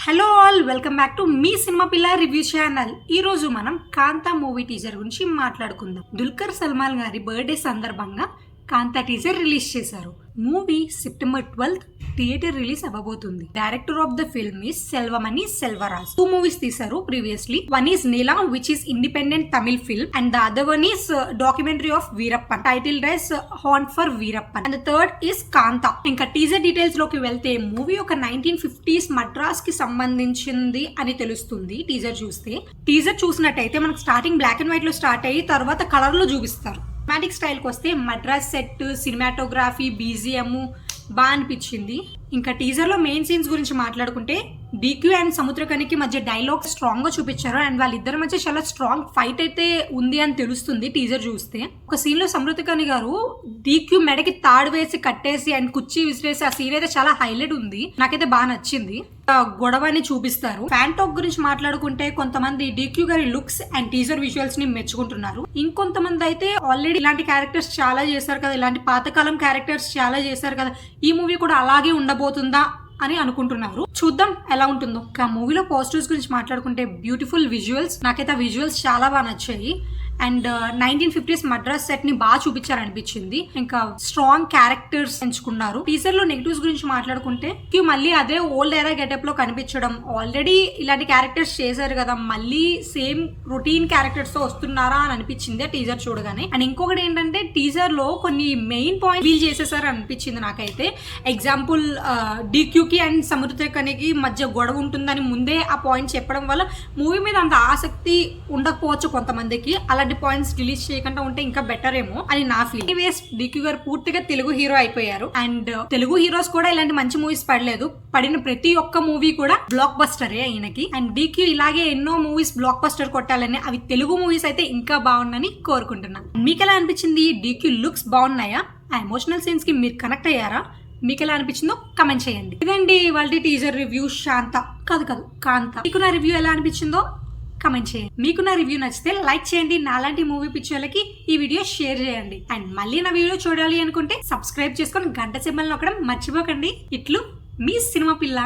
Hello all, welcome back to me cinema పిల్ల review channel. ఈ రోజు మనం కాంతా మూవీ టీజర్ గురించి మాట్లాడుకుందాం. దుల్కర్ సల్మాన్ గారి బర్త్డే సందర్భంగా కాంతా టీజర్ రిలీజ్ చేశారు. Movie September 12th theatre release అవ్వబోతుంది. Director of the film is Selvamani Selvaraj. 2 movies తీశారు previously. One is Neela, which is independent Tamil film, and the other one is documentary of Veerappan, title rice hunt for Veerappan, and third is Kaantha. ఇంకా teaser details లోకి వెళ్తే movie ఒక 1950s Madras కి సంబంధించింది అని తెలుస్తుంది teaser చూస్తే. టీజర్ చూసినట్టయితే మనకు స్టార్టింగ్ బ్లాక్ అండ్ వైట్ లో స్టార్ట్ అయ్యి తర్వాత కలర్ లో చూపిస్తారు. సినిమాటిక్ స్టైల్కి వస్తే మద్రాస్ సెట్, సినిమాటోగ్రఫీ, బీజిఎం బాగా అనిపించింది. ఇంకా టీజర్ లో మెయిన్ సీన్స్ గురించి మాట్లాడుకుంటే డీక్యూ అండ్ సముద్రకనికి మధ్య డైలాగ్ స్ట్రాంగ్ గా చూపించారు. అండ్ వాళ్ళిద్దరి మధ్య చాలా స్ట్రాంగ్ ఫైట్ అయితే ఉంది అని తెలుస్తుంది టీజర్ చూస్తే. ఒక సీన్ లో సముద్రకని గారు డీక్యూ మెడకి తాడు వేసి కట్టేసి అండ్ కుర్చీ విసిరేసి ఆ సీన్ అయితే చాలా హైలైట్ ఉంది. నాకైతే బాగా నచ్చింది. గొడవని చూపిస్తారు. ఫ్యాన్ టాక్ గురించి మాట్లాడుకుంటే కొంతమంది డీక్యూ గారి లుక్స్ అండ్ టీజర్ విజువల్స్ ని మెచ్చుకుంటున్నారు. ఇంకొంతమంది అయితే ఆల్రెడీ ఇలాంటి క్యారెక్టర్స్ చాలా చేశారు కదా, ఇలాంటి పాతకాలం క్యారెక్టర్స్ చాలా చేశారు కదా, ఈ మూవీ కూడా అలాగే ఉండబోతుందా అని అనుకుంటున్నారు. చూద్దాం ఎలా ఉంటుందో. ఆ మూవీలో పాజిటివ్స్ గురించి మాట్లాడుకుంటే బ్యూటిఫుల్ విజువల్స్. నాకైతే ఆ విజువల్స్ చాలా బాగా నచ్చాయి. అండ్ 1950s మద్రాస్ సెట్ ని బాగా చూపించారనిపించింది. ఇంకా స్ట్రాంగ్ క్యారెక్టర్స్ ఎంచుకున్నారు. టీజర్ లో నెగిటివ్స్ గురించి మాట్లాడుకుంటే మళ్ళీ అదే ఓల్డ్ ఎరా గెటప్ లో కనిపించడం, ఆల్రెడీ ఇలాంటి క్యారెక్టర్స్ చేశారు కదా, మళ్ళీ సేమ్ రొటీన్ క్యారెక్టర్స్ తో వస్తున్నారా అని అనిపించింది టీజర్ చూడగానే. అండ్ ఇంకొకటి ఏంటంటే టీజర్ లో కొన్ని మెయిన్ పాయింట్ ఫీల్ చేసేసారు అనిపించింది నాకైతే. ఎగ్జాంపుల్ డీక్యూకి అండ్ సముద్రకనికి మధ్య గొడవ ఉంటుందని ముందే ఆ పాయింట్ చెప్పడం వల్ల మూవీ మీద అంత ఆసక్తి ఉండకపోవచ్చు కొంతమందికి. అలాంటి పాయింట్స్ రిలీజ్ చేయకుండా ఉంటే ఇంకా బెటర్ ఏమో అని నా ఫీల్. ఎనీవేస్, డీక్యూ గారు పూర్తిగా తెలుగు హీరో అయిపోయారు. అండ్ తెలుగు హీరోస్ కూడా ఇలాంటి మంచి మూవీస్ పడలేదు. పడిన ప్రతి ఒక్క మూవీ కూడా బ్లాక్ బస్టరే ఆయనకి. అండ్ డీక్యూ ఇలాగే ఎన్నో మూవీస్ బ్లాక్ బస్టర్ కొట్టాలని, అవి తెలుగు మూవీస్ అయితే ఇంకా బాగుందని కోరుకుంటున్నాను. మీకు ఎలా అనిపించింది? డీక్యూ లుక్స్ బాగున్నాయా? ఆ ఎమోషనల్ సీన్స్ కి మీరు కనెక్ట్ అయ్యారా? మీకు ఎలా అనిపించిందో కమెంట్ చేయండి. ఇదండి వాళ్ళ టీజర్ రివ్యూ. కాంతా. మీకు నా రివ్యూ ఎలా అనిపించిందో కమెంట్ చేయండి. మీకు నా రివ్యూ నచ్చితే లైక్ చేయండి. నాలాంటి మూవీ పిక్చర్లకి ఈ వీడియో షేర్ చేయండి. అండ్ మళ్ళీ నా వీడియో చూడాలి అనుకుంటే సబ్స్క్రైబ్ చేసుకొని గంట సింబల్ నొక్కడం మర్చిపోకండి. ఇట్లు మీ సినిమా పిల్ల.